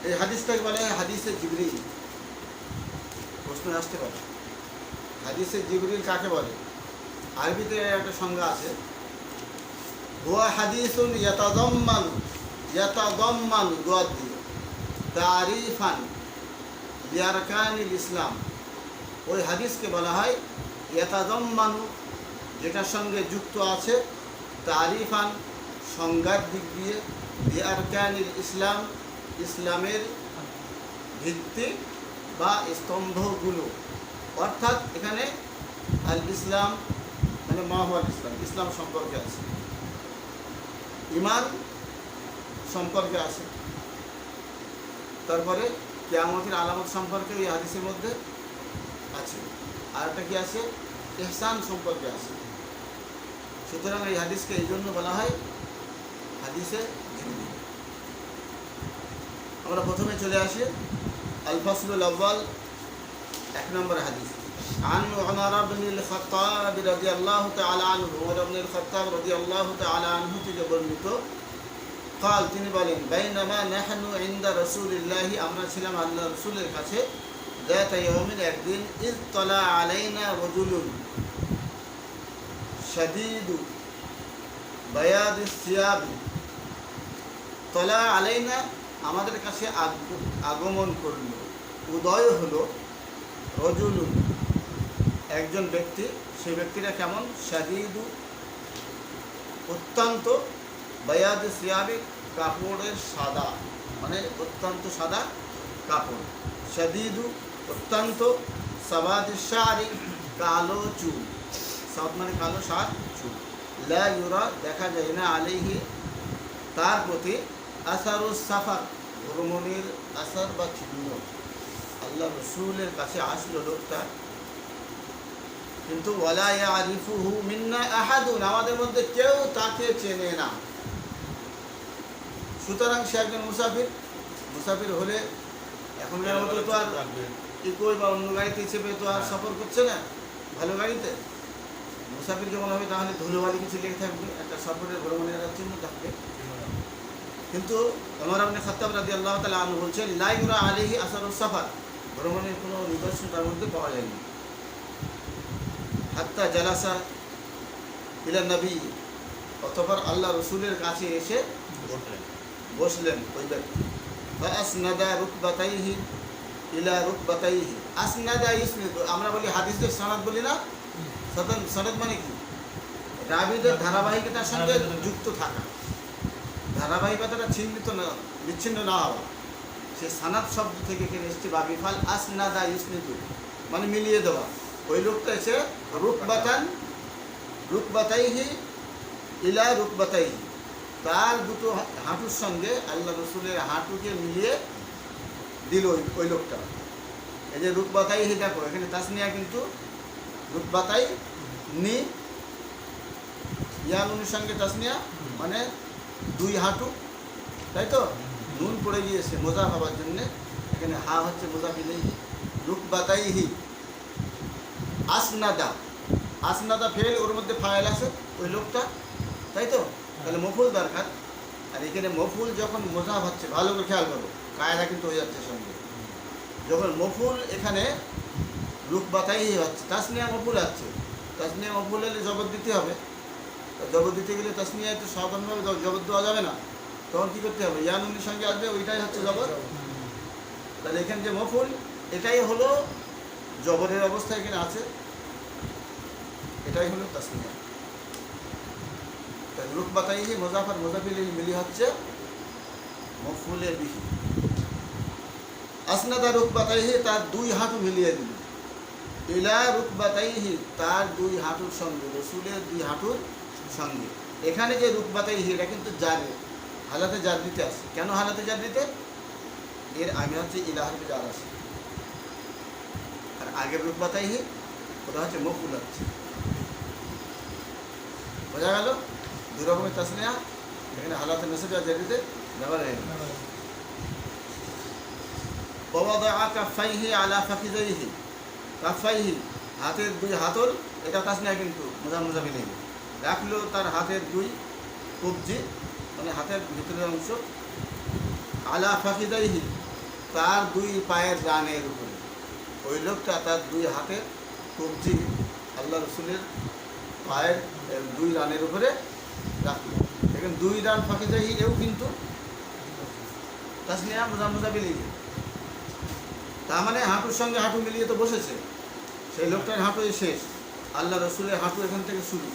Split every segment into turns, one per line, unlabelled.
এই হাদিসটাকে বলা হয় হাদিসে জিবরিল। প্রশ্ন আসতে পারে হাদিসে জিবরিল কাকে বলে? আরবিতে একটা সংজ্ঞা আছে, হুয়া হাদিসুন ইয়াতাদাম্মানু দোয়াত দিয়ে তারিফান লিআরকানিল ইসলাম। ওই হাদিসকে বলা হয় ইয়াতাদাম্মানু, যেটার সঙ্গে যুক্ত আছে তারিফান, সংজ্ঞার দিক দিয়ে, লিআরকানিল ইসলাম, ইসলামের ভিত্তি বা স্তম্ভগুলো। অর্থাৎ এখানে আল ইসলাম মানে মাহুয়াল ইসলাম, ইসলাম সম্পর্কে আছে, ঈমান সম্পর্কে আছে, তারপরে কিয়ামতের আলামত সম্পর্কে এই হাদিসের মধ্যে আছে, আর একটা কি আছে, ইহসান সম্পর্কে আছে। সুতরাং এই হাদিসকে এই জন্য বলা হয় হাদিসে জিবরিল। আমরা প্রথমে চলে আসি আল ফাসলুল আউয়াল, 1 নম্বর হাদিস। عن عمر بن الخطاب رضي الله تعالى عنه, عمر بن الخطاب رضي الله تعالى عنه থেকে বর্ণিত, قال তিনি বলেন, বাইনামা নাহনু ইনদা রাসূলিল্লাহি, আমরা ছিলাম আল্লাহর রাসূলের কাছে, যাত ইয়াউমিন, একদিন, ইয তালা আলাইনা রাজুলুন শাদীদু বায়াদিস সিয়াব, তালা আলাইনা, আমাদের কাছে আগমন করল, উদয় হলো, রজুলুন, একজন ব্যক্তি, সেই ব্যক্তিটা কেমন, শাদীদু, অত্যন্ত, বায়াদ সিয়াবি, কাপড়ের সাদা, মানে অত্যন্ত সাদা কাপড়, শাদীদু অত্যন্ত, সাবাদ শারি, কালো চুল, সাদ মানে কালো, সাদ চুল, লা ইউরা, দেখা যায় না, আলাইহি, তার প্রতি, আসারুস সাফার, ভ্রমণের আসার বা চিহ্ন। আল্লাহ রসুলের কাছে আসলো লোকটা, কিন্তু ওয়ালা ইয়ারিফুহু মিন্না আহাদুন, আমাদের মধ্যে কেউ তাকে চেনে না। সুতরাং সে একজন মুসাফির। মুসাফির হলে এখনকার মতো তো আর ইকোই বা অন্য গাড়িতে চেপে তো আর সফর করছে না, ভালো গাড়িতে। মুসাফির যখন হবে তাহলে ধুলোবালি কিছু লেগে থাকবে, একটা সফরের ভ্রমণের চিহ্ন থাকবে। কিন্তু ওমর ইবনে খাত্তাব রাদিয়াল্লাহু তাআলা আনহু বলছেন, লা ইউরা আলাইহি আসারুস সাফার, ভ্রমণের কোনো নিদর্শন তার মধ্যে পাওয়া যায়নি। হাত্তা জালাসা ইলা নবী, অতঃপর আল্লাহ রসুলের কাছে এসে বসলেন ওই ব্যক্তি। আসনাদা রুকবাতাইহি ইলা রুকবাতাইহি, আসনাদা ইসনাদু, আমরা বলি হাদিসের সনদ বলি না, সনদ মানে কি, রাবীদের ধারাবাহিকতার সঙ্গে যুক্ত থাকা, ধারাবাহিকতাটা বিচ্ছিন্ন না হওয়া। সে সানাদ শব্দ থেকে এখানে এসছে বাবিফাল, আসনাদা ইসনাদু মানে মিলিয়ে দেওয়া। ওই লোকটা এসে রুকবাতাইহি ইলা রুকবাতাইহি, তার দুটো হাঁটুর সঙ্গে আল্লাহ রসুলের হাঁটুকে মিলিয়ে দিল ওই লোকটা। এই যে রুকবাতাইহি, দেখো এখানে তাসনিয়া, কিন্তু রুকবাতাই নি, ইয়ানুনের সঙ্গে তাসনিয়া মানে দুই হাঁটু, তাই তো, নুন পড়ে গিয়েছে মোজা হবার জন্যে, এখানে হা হচ্ছে মোজা বিলেহি, রুকবাতাইহি। আসনাদা, আসনাদা ফেল, ওর মধ্যে ফাইল আছে ওই লোকটা, তাই তো, তাহলে মফুল দরকার। আর এখানে মফুল যখন মোজাফ হচ্ছে, ভালো করে খেয়াল করো, কায়দা কিন্তু হয়ে যাচ্ছে সঙ্গে, যখন মফুল এখানে রুকবাতাইহি হচ্ছে, তাসনিয়া মফুল আছে, তাসনিয়া মফুল হলে জবর দিতে হবে। জবর দিতে গেলে তাসনিয়া একটু সাধারণভাবে জবর দেওয়া যাবে না, তখন কী করতে হবে, ইয়ানুনের সঙ্গে আসবে, ওইটাই হচ্ছে জবর। তাহলে এখানে যে মফুল, এটাই হলো জবরের অবস্থা এখানে আছে, এটাই হলো তাসনিয়া। তাই রুকবাতাইহি মুজাফার মুজাফিল মিলি হচ্ছে মফুলে বিহি। আসনাদা রুকবাতাইহি, তার দুই হাঁটু মিলিয়ে দিল, ইলা রুকবাতাইহি, তার দুই হাঁটুর সঙ্গে, রসুলের দুই হাঁটুর সঙ্গে। এখানে যে রুকবাতাইহি, এটা কিন্তু জারে, হালাতে জার দিতে আসে। কেন হালাতে জার দিতে? এর আগে হচ্ছে ইলাহার জার আসে, আর আগের রুকবাতাইহি ওটা হচ্ছে মফুল হচ্ছে। বোঝা গেল? দুই রকমের তাসনিয়া, এখানে হালাতে মেসেজ আর জার দিতে ব্যবহার হয়ে গেল। ওয়াদাআ কাফাইহি আলা ফাখিযাইহি, কাফাইহি হাতের দুই হাতল, এটা তাসনিয়া কিন্তু মুজাফিল নেই, রাখলো তার হাতের দুই কবজি, মানে হাতের ভিতরের অংশ, আলা ফাখিযাইহি তার দুই পায়ের রানের উপরে। ওই লোকটা তার দুই হাতের কবজি আল্লাহ রসুলের পায়ের দুই রানের উপরে রাখল। দেখেন দুই রান ফাঁকে যাই এও কিন্তু তাসনিয়া মোজা মিলিয়ে, তার মানে হাঁটুর সঙ্গে হাঁটু মিলিয়ে তো বসেছে। সেই লোকটার হাঁটুই শেষ, আল্লাহ রসুলের হাঁটু এখান থেকে শুরু,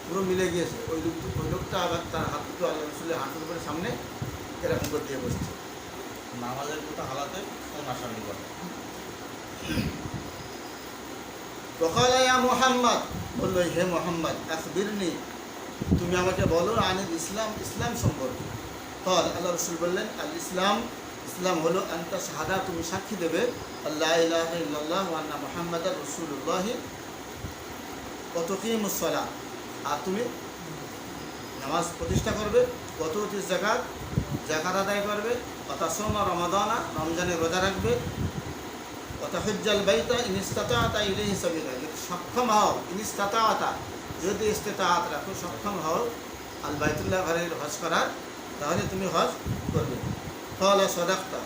পুরো মিলে গিয়েছে। ওই লোকটা আবার তার হাত দুটো আল্লাহ রসুলের হাঁটুর উপরে সামনে এরকম করে দিয়ে বসছে।
নামাজের মতো হালাতে নাশানি করে।
ওয়াকালা ইয়া মুহাম্মদ, বলল হে মুহাম্মদ, আখবিরনি, তুমি আমাকে বলো আনিল ইসলাম, ইসলাম সম্পর্কে। ক্বাল, আল্লাহ রসুল বললেন, আল ইসলাম, ইসলাম হলো আনতা শাহাদা, তুমি সাক্ষী দেবে আল্লাহ ইলাহা ইল্লাল্লাহ ওয়া আন্না মুহাম্মাদার রাসূলুল্লাহ ওয়া তুকিমুস সালাহ, আর তুমি নামাজ প্রতিষ্ঠা করবে, ওয়া তুতিজ যাকাত, যাকাত আদায় করবে, ওয়া তাসুমা রমাদানা, রমজানের রোজা রাখবে, ওয়া তাহুজ্জাল বাইতা ইন ইসতাতা'তা ইলাইহি সাবিলা, যদি সক্ষম হও, ইন ইসতাতা'তা, যদি ইস্তেতাআত রাখো, সক্ষম হও আল বাইতুল্লাহ ঘরের হজ করার, তাহলে তুমি হজ করবে। ক্বালা সাদাকতা,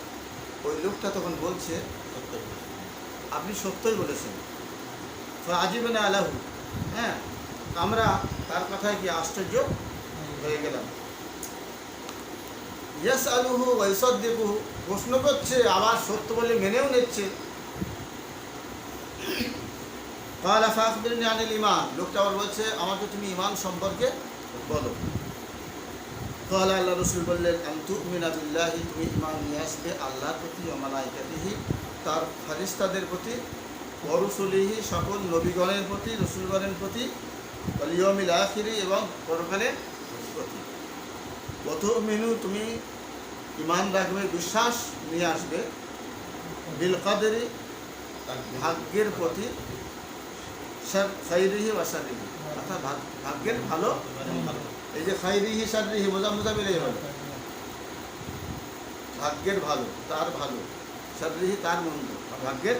ওই লোকটা তখন বলছে আপনি সত্যই বলেছেন। ফাআজিবনা আলাহু, হ্যাঁ, আমরা তার কথায় কি আশ্চর্য হয়ে গেলাম। ইয়াসআলুহু ওয়া ইউসাদ্দিকুহু, প্রশ্ন করছে আবার সত্য বলে মেনেও নিচ্ছে। ক্বালা ফাআখবিরনি আনিল ঈমান, লোকটা আবার বলছে আমাকে তুমি ঈমান সম্পর্কে বলো। ক্বালা, আল্লাহ রাসূল বললেন, আন তু'মিনা বিল্লাহি, তুমি ঈমান নিয়ে আসবে আল্লাহর প্রতি, ওয়া মালাইকাতিহি, তার ফেরেশতাদের প্রতি, ওয়া রুসুলিহি, সকল নবীগণের প্রতি, রসুলগণের প্রতি, ওয়াল ইয়াউমিল আখিরি, এবং পরকালের প্রতি। ওয়া তু'মিনু, তুমি ঈমান রাখবে, বিশ্বাস নিয়ে আসবে, বিল কদরি, ভাগ্যের প্রতি, খাইরিহি ওয়া শাররিহি, অর্থাৎ ভাগ্যের ভালো, এই যে খাইরিহি শাররিহি মোজা মিলেই হবে, ভাগ্যের ভালো তার ভালো, শাররিহি তার মন্দ, ভাগ্যের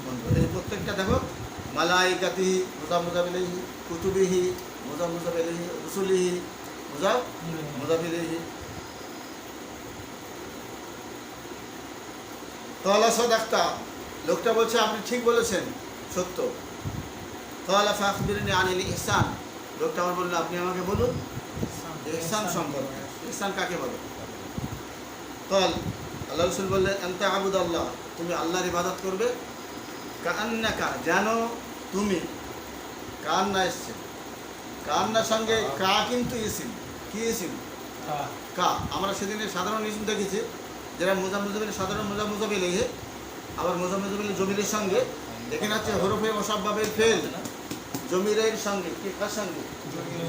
মন্দ। এই প্রত্যেকটা দেখো, মালাইকাতিহি মোজা মিলেহি, কুতুবিহি মোজা মিলেহি, রুসুলিহি মোজা মিলেহি। ক্বালা সাদাকতা, লোকটা বলছে আপনি ঠিক বলেছেন, সত্য। ক্বালা ফাআখবিরনি আনিল ইহসান, লোকটা আবার বলল আপনি আমাকে বলুন ইহসান সম্পর্কে, ইহসান কাকে বলে। ক্বাল, আল্লাহ রাসূল বললেন, আনতা আবুদাল্লাহ, তুমি আল্লাহর ইবাদত করবে, কাআন্নাকা, যেন তুমি, কান্না এসছে, কান্নার সঙ্গে কা কিন্তু ইসিম, কি ইসিম? কা। আমরা সেদিনে সাধারণ ইসিম দেখেছি, যারা মোজামিল সাধারণ মোজামিল, আবার মোজামিল জমিরের সঙ্গে, এখানে হচ্ছে হরফে মুসাব্বাবের ফেল, জমিরের সঙ্গে, কি কার সঙ্গে?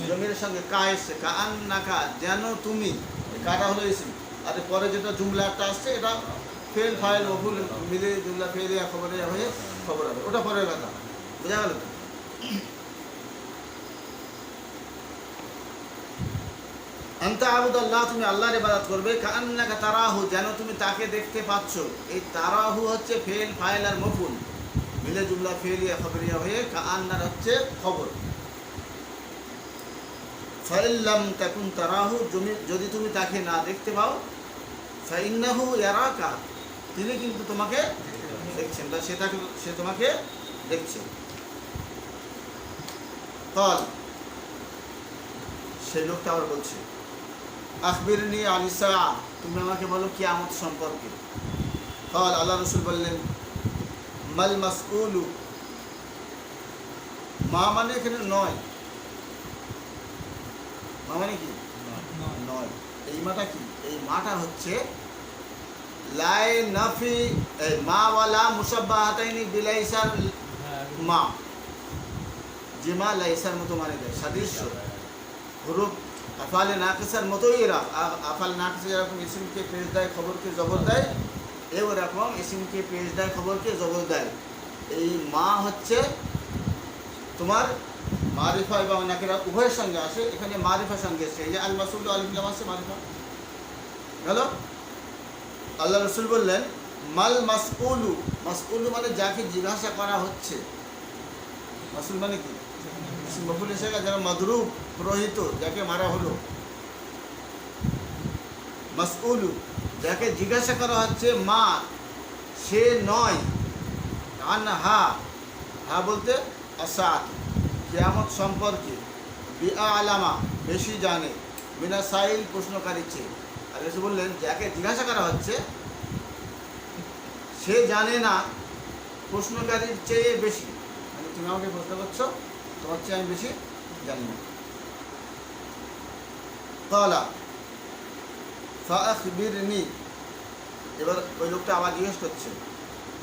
জমিরের সঙ্গে কা এসছে, কাআন্নাকা, যেন তুমি, কাটা হলো ইসিম। আর পরে যেটা জুমলাটা আসছে, এটা ফেল ফাইল মফুল মিলে জুমলা ফেলে খবরে হয়ে খবর হবে, ওটা পরের কথা, বোঝা গেল তো? আনতা আবুদাল্লাহ, তুমি আল্লাহর ইবাদত করবে, কাআন্নাকা তারাহু, যেন তুমি তাকে দেখতে পাচ্ছ। এই তারাহু হচ্ছে ফেল ফাইল আর মফুল মিলে জুমলা ফেলিয়া খবরিয়া হয়ে কাআন্নার হচ্ছে খবর। ফাইল্লাম তাকুন তারাহু, যদি তুমি তাকে না দেখতে পাও, ফাইন্নাহু ইয়ারাকা, তিনি কিন্তু তোমাকে দেখছেন, বা সে তোমাকে দেখছে। ক্বাল, সেই লোকটা আবার বলছে, আখবিরনি আনিস সাআ, তুমি আমাকে বলো কিয়ামত সম্পর্কে। ক্বাল, আল্লাহ রাসূল বললেন, মাল মাসউলু, মা মানে এখানে নয়, মা মানে কি নয়, এই মাটা কি? এই মাটা হচ্ছে লাই নাফি, মা ওয়ালা মুসাব্বাহাতাইনি বিলাইসার, মা যে মা লাইসার মতো মানে দেয়, সাদৃশ্য হুরুফ আফালে নাকিসার মতোই এরা, আফালে নাকিসা যেরকম ইসিমকে পেশ দেয়, খবরকে জবর দেয়, এরকম ইসিমকে পেশ দেয়, খবরকে জবর দেয়। এই মা হচ্ছে তোমার মারিফা এবং নাকিরা উভয়ের সঙ্গে আসে, এখানে মারিফার সঙ্গে এসছে, এই যে আল মাসউল আলিফ লাম আছে, মারিফা গেল। আল্লাহ রাসূল বললেন, মাল মাসউলু, মাসউলু মানে যাকে জিজ্ঞাসা করা হচ্ছে, মাসউল মানে কি? মফুল হিসেবে যারা মাদরুব, পুরোহিত, যাকে মারা হলো, মাসউলু, যাকে জিজ্ঞাসা করা হচ্ছে, মা সে নয়, আনহা, হা বলতে আসাত, কিয়ামত সম্পর্কে, বিআলামা, বেশি জানে, মিনা সাইল, প্রশ্নকারী চেয়ে। আর এসে বললেন, যাকে জিজ্ঞাসা করা হচ্ছে সে জানে না প্রশ্নকারীর চেয়ে বেশি, মানে তুমি আমাকে প্রশ্ন করছো, তোমার চেয়ে আমি বেশি জানি না। ক্বালা ফাআখবিরনি, এবার ওই লোকটা আবার জিজ্ঞেস করছে,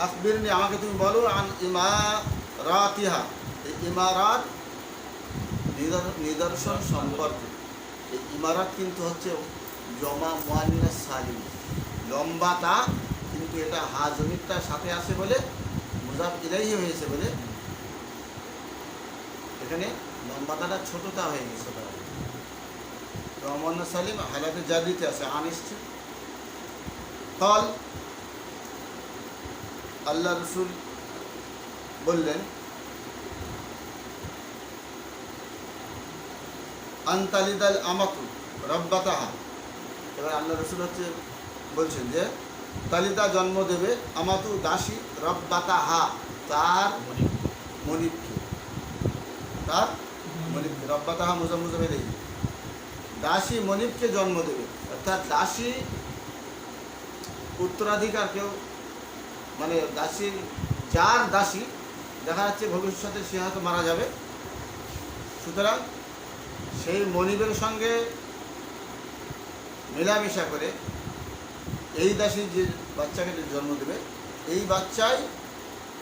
আখবিরনি, আমাকে তুমি বলো, আন ইমারাতিহা, এই ইমারাত নিদর্শন সম্পর্কে। এই ইমারাত কিন্তু হচ্ছে জমা মুয়ান্নাস সালিম, লম্বাটা, কিন্তু এটা হা জমিরটার সাথে আছে বলে মুজাফ ইলাইহি হয়েছে বলে এখানে লম্বাটা ছোটটা হয়ে গেছে। জমা মুয়ান্নাস সালিম হালাতে জারিতে আছে, আনিসছে। কল, আল্লাহ রসুল বললেন, আনতালিদাল আমাতু রব্বাতাহা। এবার আল্লাহ রসুল হচ্ছে বলছেন যে তালিদা জন্ম দেবে, আমাতু দাসী, রব্বাতাহা তার মনিবকে, তার মনিবকে, রব্বাতাহা মুজামুজামের এই দাসী মনিবকে জন্ম দেবে। অর্থাৎ দাসী উত্তরাধিকার কেউ, মানে দাসী, যার দাসী দেখা যাচ্ছে ভবিষ্যতে সে হয়তো মারা যাবে, সুতরাং সেই মনিবের সঙ্গে মেলামেশা করে এই দাসী যে বাচ্চাকে জন্ম দেবে, এই বাচ্চাই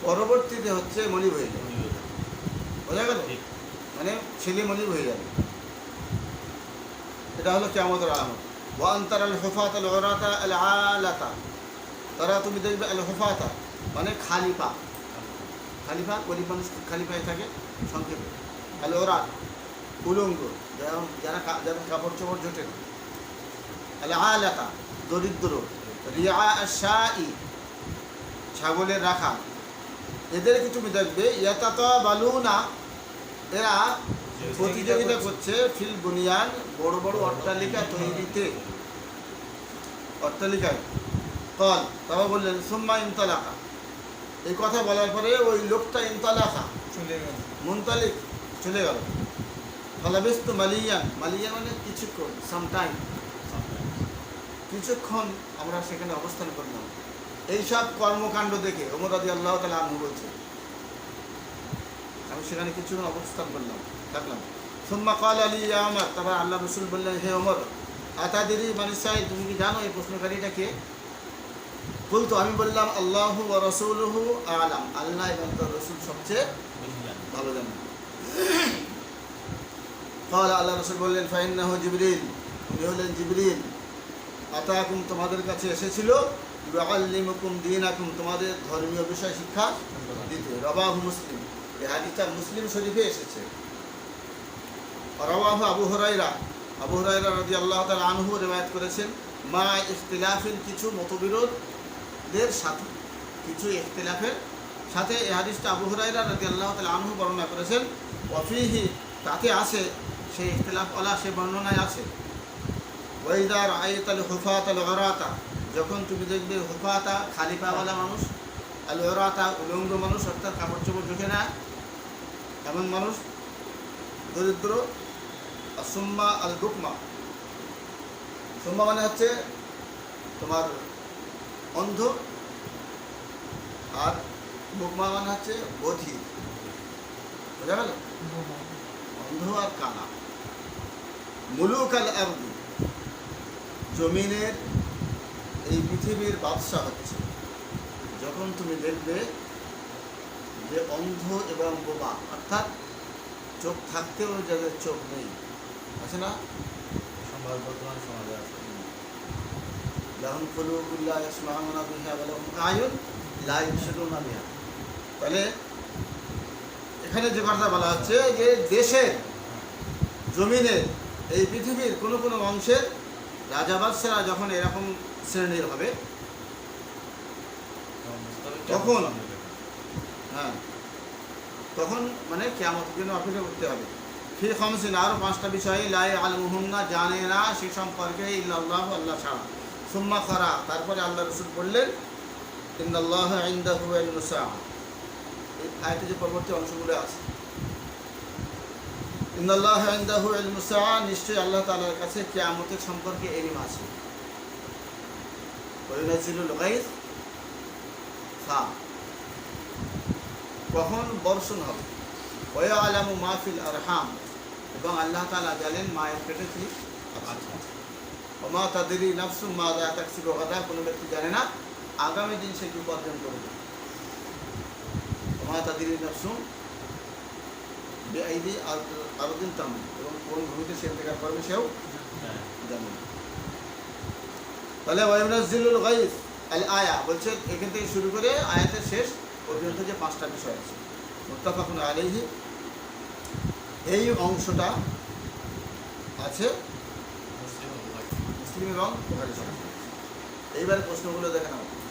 পরবর্তীতে হচ্ছে মনিব হয়ে যাবে। বোঝা গেল? মানে ছেলে মনিব হয়ে যাবে। এটা হলো কিয়ামতের আলামত। ওয়া আনতার আল হুফাত আল উরাতা আল আলাতা, তারা তুমি দেখবে আল হুফাতা মানে খালি পা, খালি পা, গরিব মানুষ খালি পায়ে থাকে সংক্ষেপে। আল উরাত উলঙ্গ, যারা যাদের কাপড় চোপড় জোটে না। আল আলাতা দরিদ্র। রিয়া শাই ছাগলের রাখা। এদেরকে তুমি দেখবে ইয়াতাতা বালুনা, এরা প্রতিযোগিতা করছে ফিল বুনিয়ান, বড় বড় অট্টালিকা তৈরিতে, অট্টালিকায়। কল, তারা বললেন সুম্মা ইনতালাকা, এই কথা বলার পরে ওই লোকটা ইনতালাকা
চলে গেল,
মুনতালিক চলে গেল। ফালাবিস্তু মালিয়ান, মালিয়ান মানে কিছুক্ষণ, সামটাইম, কিছুক্ষণ আমরা সেখানে অবস্থান করলাম। এইসব কর্মকাণ্ড দেখে ওমর রাদিয়াল্লাহু তাআলা আনহু বলছে, আমি সেখানে কিছুক্ষণ অবস্থান করলাম, থাকলাম। সুম্মা ক্বালা লি ইয়া ওমর, তারপর আল্লাহ রাসূল বললেন, হে ওমর, আতাদরি মান সাইল, তুমি কি জানো এই প্রশ্নকারীটা কে? বলতো, আমি বললাম আল্লাহু ওয়া রাসূলুহু আ'লাম, আল্লাহ এবং তার রাসূল সবচেয়ে ভালো জানেন। ক্বালা, আল্লাহ রাসূল বললেন, ফাইন্নাহু জিবরিল, উনি হলেন জিবরিল, আতাকুম, তোমাদের কাছে এসেছিল, ইউআল্লিমুকুম দীনাকুম, তোমাদের ধর্মীয় বিষয় শিক্ষা দিতে। রাওয়াহু মুসলিম, এই হাদিসটা মুসলিম শরীফে এসেছে। রাওয়াহু আবু হুরায়রা, আবু হুরায়রা রাদিয়াল্লাহু তাআলা আনহু রিওয়ায়াত করেছেন, মা ইখতিলাফিন, কিছু মতবিরোধের সাথে, কিছু ইখতিলাফের সাথে। এই হাদিসটা আবু হুরায়রা রাদিয়াল্লাহু তাআলা আনহু বর্ণনা করেছেন। ওয়াফিহি, তাতে আছে, সেই ইখতিলাফওয়ালা সেই বর্ণনায় আছে, ওয়াইদা রাআইতাল হুফাতাল উরাতা, যখন তুমি দেখবে হুফাতা খালি পাওয়ালা মানুষ, আল উরাতা উলঙ্গ মানুষ, অর্থাৎ কাপড় চোপড় ঢুকে না এমন মানুষ, দরিদ্র। সুম্মা আল বুকমা, সুম্মা মানে হচ্ছে তোমার অন্ধ, আর বুকমা মানে হচ্ছে বধির। বোঝা গেল? অন্ধ আর কানা। মুলুক আল আরদি, জমিনের, এই পৃথিবীর বাদশা হচ্ছে যখন তুমি দেখবে যে অন্ধ এবং বোবা, অর্থাৎ চোখ থাকতেও যাদের চোখ নেই, আছে না,
বর্তমান সমাজে আছে।
লাহুম কুলুবুন লা ইয়াসমাউনা বিহা ওয়া লাহুম আয়ুন লা ইবসিরুনা বিহা। তাহলে এখানে যে কথা বলা হচ্ছে যে দেশের, জমিনের, এই পৃথিবীর কোনো কোনো অংশের রাজা বাদশারা যখন এরকম শ্রেণীর হবে, তখন, হ্যাঁ, তখন মানে কিয়ামতের জন্য অপেক্ষা করতে হবে। ফি খামসিন, আরও 5টা বিষয়ে, লা ইয়ালামুহুন্না, জানে না সে সম্পর্কে, ইল্লাল্লাহু, আল্লাহ ছাড়া। সুম্মা খারা, তারপরে আল্লাহ রাসূল বললেন, ইন্নাল্লাহা ইনদাহু ইলমুস সাআহ, এই আয়াতে যে পরবর্তী অংশগুলো আছে, ইন্নাল্লাহা ইনদাহু ইলমুস সাআহ, নিশ্চয়ই আল্লাহ তাআলার কাছে কিয়ামতের সম্পর্কে ইলম আছে। ওয়া ইউনাজ্জিলুল গায়থ, কখন বর্ষণ হবে, ওয়া ইয়ালামু মা ফিল আরহাম, এবং আল্লাহ তাআলা জানেন মায়ের পেটে কি আছে। ওয়া মা তাদরি নাফসুম মাযা তাকসিবু গাদা, কোনো ব্যক্তি জানে না আগামী দিন সে কি উপার্জন করবে। ওয়া মা তাদরি নাফসুম বিআইদি আরদিন তামুত, এবং কোন ভূমিতে সে ইন্তেকাল করবে সেও জানে না। তাহলে ওয়া ইউনাজ্জিলুল গায়থ আল আয়া বলছে, এখান থেকে শুরু করে আয়াতের শেষ পর্যন্ত যে 5টা বিষয় আছে, মুত্তাফাকুন আলাইহি, এই অংশটা আছে মুসলিম এবং বুখারী শরীফে। এইবারে প্রশ্নগুলো দেখে নাও।